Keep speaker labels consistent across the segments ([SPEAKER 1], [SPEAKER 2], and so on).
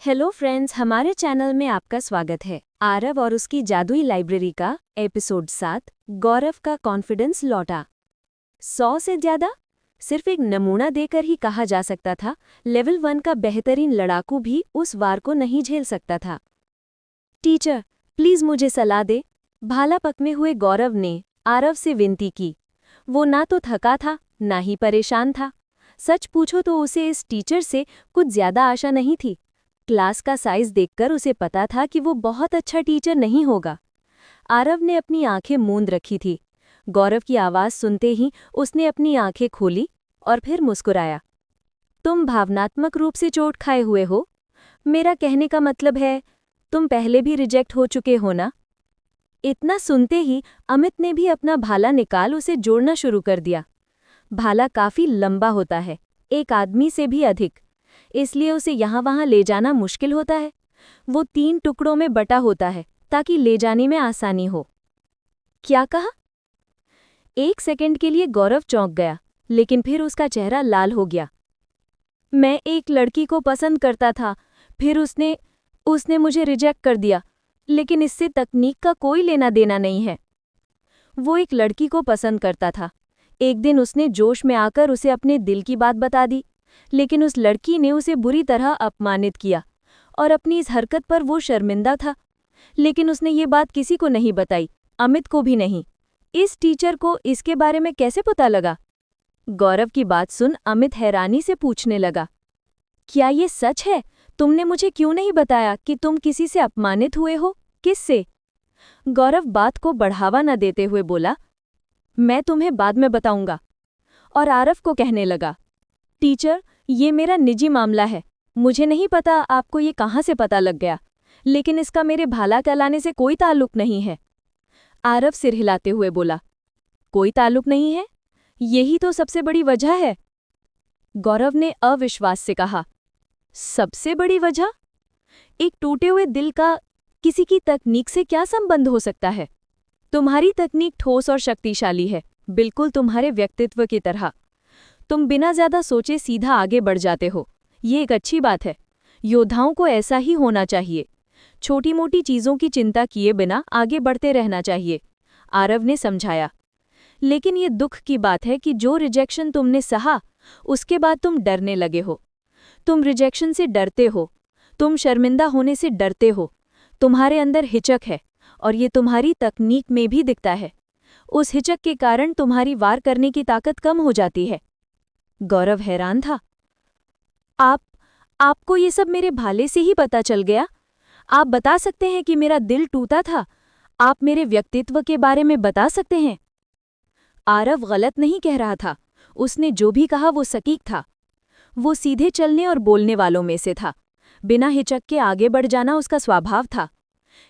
[SPEAKER 1] Hello friends, हमारे channel में आपका स्वागत है। आरव और उसकी जादुई लाइब्रेरी का एपिसोड 7 गौरव का कॉन्फिडेंस लौटा। 100 से ज्यादा सिर्फ एक नमूना देकर ही कहा जा सकता था। लेवल 1 का बेहतरीन लड़ाकू भी उस वार को नहीं झेल सकता था। टीचर, प्लीज मुझे सलाह दे, भाला पकने हुए गौरव ने आरव से विनती की। वो ना तो थका था, ना ही परेशान था। सच पूछो तो उसे इस टीचर से कुछ ज्यादा आशा नहीं थी। क्लास का साइज देखकर उसे पता था कि वो बहुत अच्छा टीचर नहीं होगा। आरव ने अपनी आंखें मूंद रखी थी। गौरव की आवाज सुनते ही उसने अपनी आंखें खोली और फिर मुस्कुराया। तुम भावनात्मक रूप से चोट खाए हुए हो। मेरा कहने का मतलब है, तुम पहले भी रिजेक्ट हो चुके हो ना। इतना सुनते ही अमित ने भी अपना भाला निकाल उसे जोड़ना शुरू कर दिया। भाला काफी लंबा होता है, एक आदमी से भी अधिक, इसलिए उसे यहाँ वहाँ ले जाना मुश्किल होता है। वो 3 टुकड़ों में बटा होता है ताकि ले जाने में आसानी हो। क्या कहा? 1 सेकंड के लिए गौरव चौंक गया, लेकिन फिर उसका चेहरा लाल हो गया। मैं एक लड़की को पसंद करता था, फिर उसने मुझे रिजेक्ट कर दिया, लेकिन इससे तकनीक का कोई लेना देना नहीं है। वो एक लड़की को पसंद करता था। एक दिन उसने जोश में आकर उसे अपने दिल की बात बता दी, लेकिन उस लड़की ने उसे बुरी तरह अपमानित किया और अपनी इस हरकत पर वो शर्मिंदा था। लेकिन उसने ये बात किसी को नहीं बताई, अमित को भी नहीं। इस टीचर को इसके बारे में कैसे पता लगा? गौरव की बात सुन अमित हैरानी से पूछने लगा, क्या ये सच है? तुमने मुझे क्यों नहीं बताया कि तुम किसी से अपमानित हुए हो? किससे? गौरव बात को बढ़ावा न देते हुए बोला, मैं तुम्हें बाद में बताऊंगा। और आरव को कहने लगा, टीचर, ये मेरा निजी मामला है। मुझे नहीं पता आपको ये कहाँ से पता लग गया, लेकिन इसका मेरे भाला कहलाने से कोई ताल्लुक नहीं है। आरव सिर हिलाते हुए बोला, कोई ताल्लुक नहीं है? यही तो सबसे बड़ी वजह है। गौरव ने अविश्वास से कहा, सबसे बड़ी वजह? एक टूटे हुए दिल का किसी की तकनीक से क्या संबंध हो सकता है? तुम्हारी तकनीक ठोस और शक्तिशाली है, बिल्कुल तुम्हारे व्यक्तित्व की तरह। तुम बिना ज्यादा सोचे सीधा आगे बढ़ जाते हो। ये एक अच्छी बात है। योद्धाओं को ऐसा ही होना चाहिए। छोटी मोटी चीजों की चिंता किए बिना आगे बढ़ते रहना चाहिए, आरव ने समझाया। लेकिन ये दुख की बात है कि जो रिजेक्शन तुमने सहा, उसके बाद तुम डरने लगे हो। तुम रिजेक्शन से डरते हो, तुम शर्मिंदा होने से डरते हो। तुम्हारे अंदर हिचक है और ये तुम्हारी तकनीक में भी दिखता है। उस हिचक के कारण तुम्हारी वार करने की ताकत कम हो जाती है। गौरव हैरान था। आपको ये सब मेरे भाले से ही पता चल गया? आप बता सकते हैं कि मेरा दिल टूटा था? आप मेरे व्यक्तित्व के बारे में बता सकते हैं? आरव गलत नहीं कह रहा था। उसने जो भी कहा वो सटीक था। वो सीधे चलने और बोलने वालों में से था। बिना हिचक के आगे बढ़ जाना उसका स्वभाव था।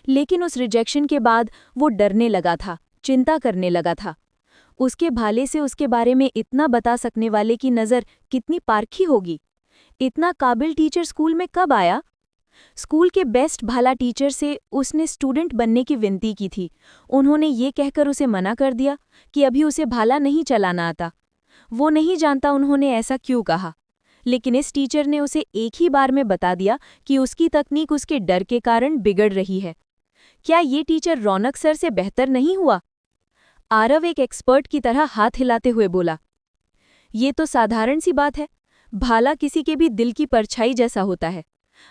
[SPEAKER 1] लेकिन उस रिजेक्शन के बाद वो डरने लगा था, चिंता करने लगा था। उसके भाले से उसके बारे में इतना बता सकने वाले की नज़र कितनी पारखी होगी। इतना काबिल टीचर स्कूल में कब आया? स्कूल के बेस्ट भाला टीचर से उसने स्टूडेंट बनने की विनती की थी। उन्होंने ये कहकर उसे मना कर दिया कि अभी उसे भाला नहीं चलाना आता। वो नहीं जानता उन्होंने ऐसा क्यों कहा, लेकिन इस टीचर ने उसे एक ही बार में बता दिया कि उसकी तकनीक उसके डर के कारण बिगड़ रही है। क्या ये टीचर रौनक सर से बेहतर नहीं हुआ? आरव एक एक्सपर्ट की तरह हाथ हिलाते हुए बोला, ये तो साधारण सी बात है। भाला किसी के भी दिल की परछाई जैसा होता है।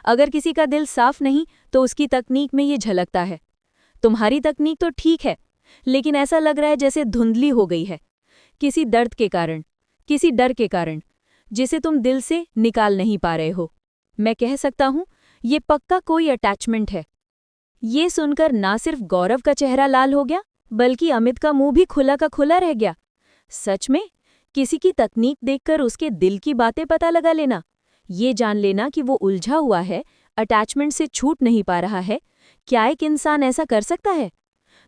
[SPEAKER 1] अगर किसी का दिल साफ नहीं तो उसकी तकनीक में ये झलकता है। तुम्हारी तकनीक तो ठीक है, लेकिन ऐसा लग रहा है जैसे धुंधली हो गई है, किसी दर्द के कारण, किसी डर के कारण, जिसे तुम दिल से निकाल नहीं पा रहे हो। मैं कह सकता हूं, ये पक्का कोई अटैचमेंट है। ये सुनकर ना सिर्फ गौरव का चेहरा लाल हो गया, बल्कि अमित का मुंह भी खुला का खुला रह गया। सच में, किसी की तकनीक देखकर उसके दिल की बातें पता लगा लेना, ये जान लेना कि वो उलझा हुआ है, अटैचमेंट से छूट नहीं पा रहा है, क्या एक इंसान ऐसा कर सकता है?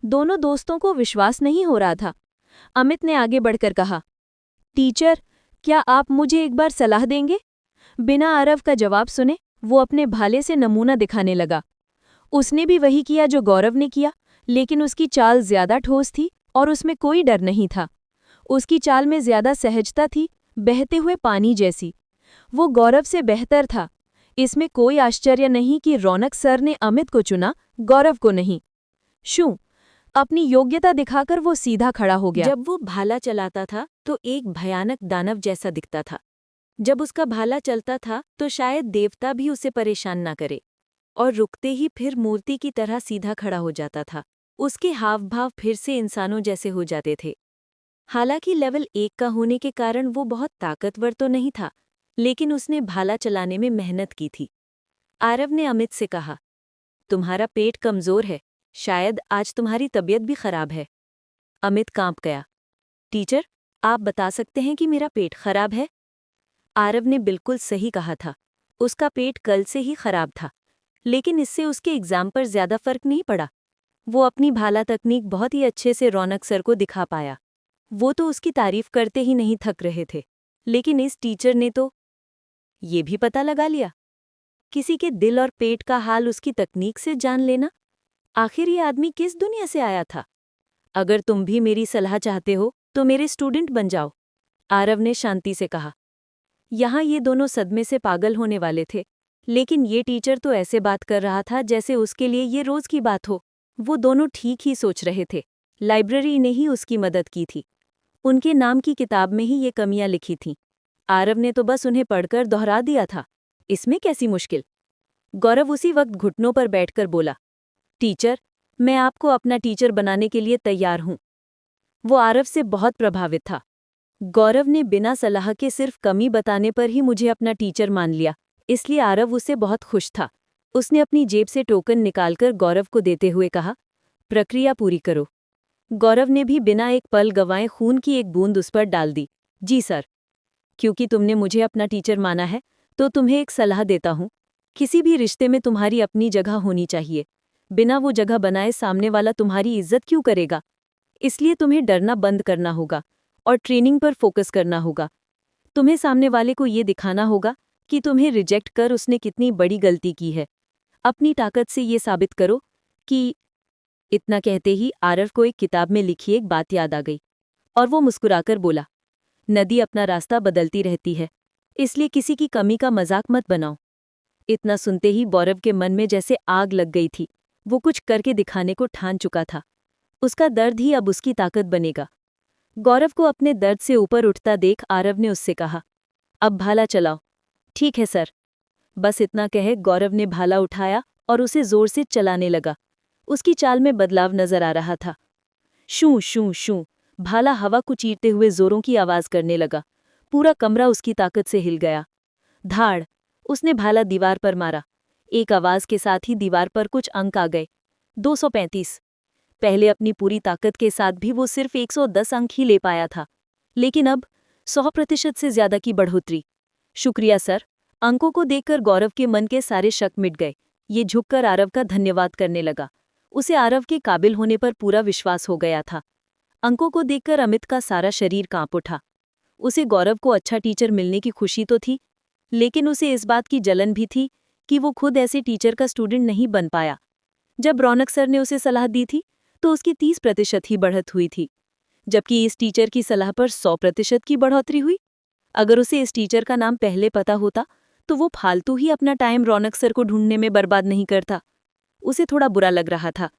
[SPEAKER 1] दोनों दोस्तों को विश्वास नहीं हो रहा था। अमित ने आगे बढ़कर कहा, टीचर, क्या आप मुझे एक बार सलाह देंगे? बिना आरव का जवाब सुने वो अपने भाले से नमूना दिखाने लगा। उसने भी वही किया जो गौरव ने किया, लेकिन उसकी चाल ज्यादा ठोस थी और उसमें कोई डर नहीं था। उसकी चाल में ज्यादा सहजता थी, बहते हुए पानी जैसी। वो गौरव से बेहतर था, इसमें कोई आश्चर्य नहीं कि रौनक सर ने अमित को चुना, गौरव को नहीं। शू अपनी योग्यता दिखाकर वो सीधा खड़ा हो गया। जब वो भाला चलाता था तो एक भयानक दानव जैसा दिखता था। जब उसका भाला चलता था तो शायद देवता भी उसे परेशान ना करे, और रुकते ही फिर मूर्ति की तरह सीधा खड़ा हो जाता था। उसके हाव भाव फिर से इंसानों जैसे हो जाते थे। हालांकि लेवल 1 का होने के कारण वो बहुत ताकतवर तो नहीं था, लेकिन उसने भाला चलाने में मेहनत की थी। आरव ने अमित से कहा, तुम्हारा पेट कमजोर है, शायद आज तुम्हारी तबीयत भी खराब है। अमित कांप गया। टीचर, आप बता सकते हैं कि मेरा पेट खराब है? आरव ने बिल्कुल सही कहा था। उसका पेट कल से ही खराब था, लेकिन इससे उसके एग्जाम पर ज्यादा फर्क नहीं पड़ा। वो अपनी भाला तकनीक बहुत ही अच्छे से रौनक सर को दिखा पाया। वो तो उसकी तारीफ करते ही नहीं थक रहे थे, लेकिन इस टीचर ने तो ये भी पता लगा लिया। किसी के दिल और पेट का हाल उसकी तकनीक से जान लेना, आखिर ये आदमी किस दुनिया से आया था? अगर तुम भी मेरी सलाह चाहते हो तो मेरे स्टूडेंट बन जाओ, आरव ने शांति से कहा। यहाँ ये दोनों सदमे से पागल होने वाले थे, लेकिन ये टीचर तो ऐसे बात कर रहा था जैसे उसके लिए ये रोज की बात हो। वो दोनों ठीक ही सोच रहे थे। लाइब्रेरी ने ही उसकी मदद की थी। उनके नाम की किताब में ही ये कमियां लिखी थीं। आरव ने तो बस उन्हें पढ़कर दोहरा दिया था। इसमें कैसी मुश्किल? गौरव उसी वक्त घुटनों पर बैठकर बोला, टीचर, मैं आपको अपना टीचर बनाने के लिए तैयार हूं। वो आरव से बहुत प्रभावित था। गौरव ने बिना सलाह के सिर्फ कमी बताने पर ही मुझे अपना टीचर मान लिया, इसलिए आरव उससे बहुत खुश था। उसने अपनी जेब से टोकन निकालकर गौरव को देते हुए कहा, प्रक्रिया पूरी करो। गौरव ने भी बिना एक पल गंवाए खून की एक बूंद उस पर डाल दी। जी सर। क्योंकि तुमने मुझे अपना टीचर माना है तो तुम्हें एक सलाह देता हूं। किसी भी रिश्ते में तुम्हारी अपनी जगह होनी चाहिए। बिना वो जगह बनाए सामने वाला तुम्हारी इज्जत क्यों करेगा? इसलिए तुम्हें डरना बंद करना होगा और ट्रेनिंग पर फोकस करना होगा। तुम्हें सामने वाले को ये दिखाना होगा कि तुम्हें रिजेक्ट कर उसने कितनी बड़ी गलती की है। अपनी ताकत से ये साबित करो कि। इतना कहते ही आरव को एक किताब में लिखी एक बात याद आ गई, और वो मुस्कुराकर बोला, नदी अपना रास्ता बदलती रहती है, इसलिए किसी की कमी का मजाक मत बनाओ। इतना सुनते ही गौरव के मन में जैसे आग लग गई थी। वो कुछ करके दिखाने को ठान चुका था। उसका दर्द ही अब उसकी ताकत बनेगा। गौरव को अपने दर्द से ऊपर उठता देख आरव ने उससे कहा, अब भाला चलाओ। ठीक है सर। बस इतना कहे गौरव ने भाला उठाया और उसे जोर से चलाने लगा। उसकी चाल में बदलाव नजर आ रहा था। शू शू शू भाला हवा को चीरते हुए जोरों की आवाज करने लगा। पूरा कमरा उसकी ताकत से हिल गया। धाड़ उसने भाला दीवार पर मारा। एक आवाज के साथ ही दीवार पर कुछ अंक आ गए। 235। पहले अपनी पूरी ताकत के साथ भी वो सिर्फ 110 अंक ही ले पाया था, लेकिन अब 100% से ज्यादा की बढ़ोतरी। शुक्रिया सर। अंकों को देखकर गौरव के मन के सारे शक मिट गए। ये झुककर आरव का धन्यवाद करने लगा। उसे आरव के काबिल होने पर पूरा विश्वास हो गया था। अंकों को देखकर अमित का सारा शरीर कांप उठा। उसे गौरव को अच्छा टीचर मिलने की खुशी तो थी, लेकिन उसे इस बात की जलन भी थी कि वो खुद ऐसे टीचर का स्टूडेंट नहीं बन पाया। जब रौनक सर ने उसे सलाह दी थी तो उसकी 30% ही बढ़त हुई थी, जबकि इस टीचर की सलाह पर 100% की बढ़ोतरी हुई। अगर उसे इस टीचर का नाम पहले पता होता तो वो फालतू ही अपना टाइम रौनक सर को ढूंढने में बर्बाद नहीं करता। उसे थोड़ा बुरा लग रहा था,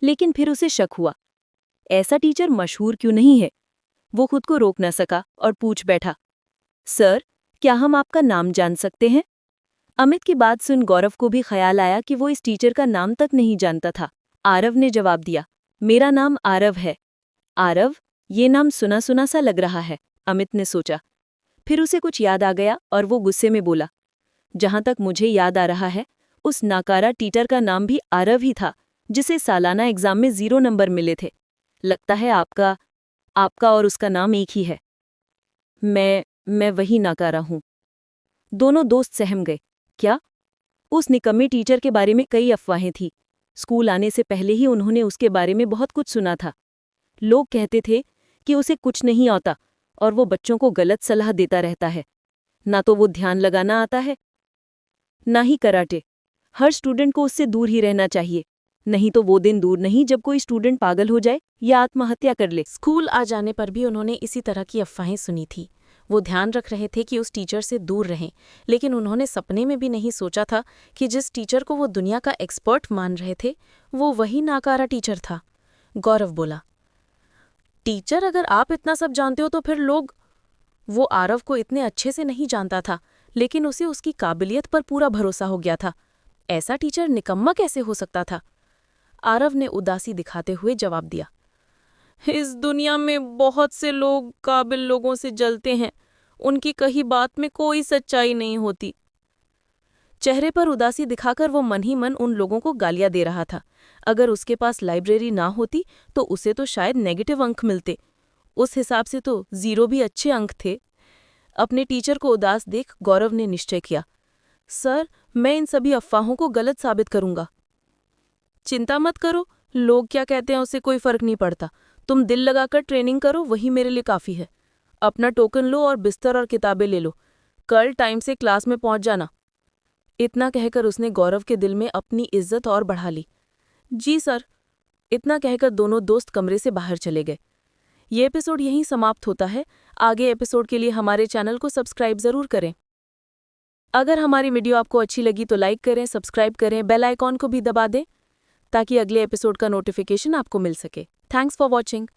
[SPEAKER 1] लेकिन फिर उसे शक हुआ, ऐसा टीचर मशहूर क्यों नहीं है? वो खुद को रोक न सका और पूछ बैठा, सर, क्या हम आपका नाम जान सकते हैं? अमित की बात सुन गौरव को भी ख्याल आया कि वो इस टीचर का नाम तक नहीं जानता था। आरव ने जवाब दिया, मेरा नाम आरव है। आरव, ये नाम सुना सुना सा लग रहा है, अमित ने सोचा। फिर उसे कुछ याद आ गया और वो गुस्से में बोला, जहां तक मुझे याद आ रहा है, उस नाकारा टीचर का नाम भी आरव ही था, जिसे सालाना एग्जाम में 0 नंबर मिले थे। लगता है आपका और उसका नाम एक ही है। मैं वही नाकारा हूं। दोनों दोस्त सहम गए। क्या? उस निकम्मे टीचर के बारे में कई अफवाहें थी। स्कूल आने से पहले ही उन्होंने उसके बारे में बहुत कुछ सुना था। लोग कहते थे कि उसे कुछ नहीं आता और वो बच्चों को गलत सलाह देता रहता है। ना तो वो ध्यान लगाना आता है, ना ही कराटे। हर स्टूडेंट को उससे दूर ही रहना चाहिए, नहीं तो वो दिन दूर नहीं जब कोई स्टूडेंट पागल हो जाए या आत्महत्या कर ले।
[SPEAKER 2] स्कूल आ जाने पर भी उन्होंने इसी तरह की अफवाहें सुनी थी। वो ध्यान रख रहे थे कि उस टीचर से दूर रहें, लेकिन उन्होंने सपने में भी नहीं सोचा था कि जिस टीचर को वो दुनिया का एक्सपर्ट मान रहे थे वो वही नाकारा टीचर था। गौरव बोला, टीचर अगर आप इतना सब जानते हो तो फिर लोग। वो आरव को इतने अच्छे से नहीं जानता था, लेकिन उसे उसकी काबिलियत पर पूरा भरोसा हो गया था। ऐसा टीचर निकम्मा कैसे हो सकता था? आरव ने उदासी दिखाते हुए जवाब दिया, इस दुनिया में बहुत से लोग काबिल लोगों से जलते हैं, उनकी कही बात में कोई सच्चाई नहीं होती। चेहरे पर उदासी दिखाकर वो मन ही मन उन लोगों को गालियां दे रहा था। अगर उसके पास लाइब्रेरी ना होती तो उसे तो शायद नेगेटिव अंक मिलते। उस हिसाब से तो 0 भी अच्छे अंक थे। अपने टीचर को उदास देख गौरव ने निश्चय किया, सर, मैं इन सभी अफवाहों को गलत साबित करूंगा। चिंता मत करो, लोग क्या कहते हैं उससे कोई फर्क नहीं पड़ता। तुम दिल लगाकर ट्रेनिंग करो, वही मेरे लिए काफ़ी है। अपना टोकन लो और बिस्तर और किताबें ले लो। कल टाइम से क्लास में पहुंच जाना। इतना कहकर उसने गौरव के दिल में अपनी इज्जत और बढ़ा ली। जी सर। इतना कहकर दोनों दोस्त कमरे से बाहर चले गए। ये एपिसोड यहीं समाप्त होता है। आगे एपिसोड के लिए हमारे चैनल को सब्सक्राइब ज़रूर करें। अगर हमारी वीडियो आपको अच्छी लगी तो लाइक करें, सब्सक्राइब करें, बेल आइकॉन को भी दबा दें ताकि अगले एपिसोड का नोटिफिकेशन आपको मिल सके। Thanks for watching.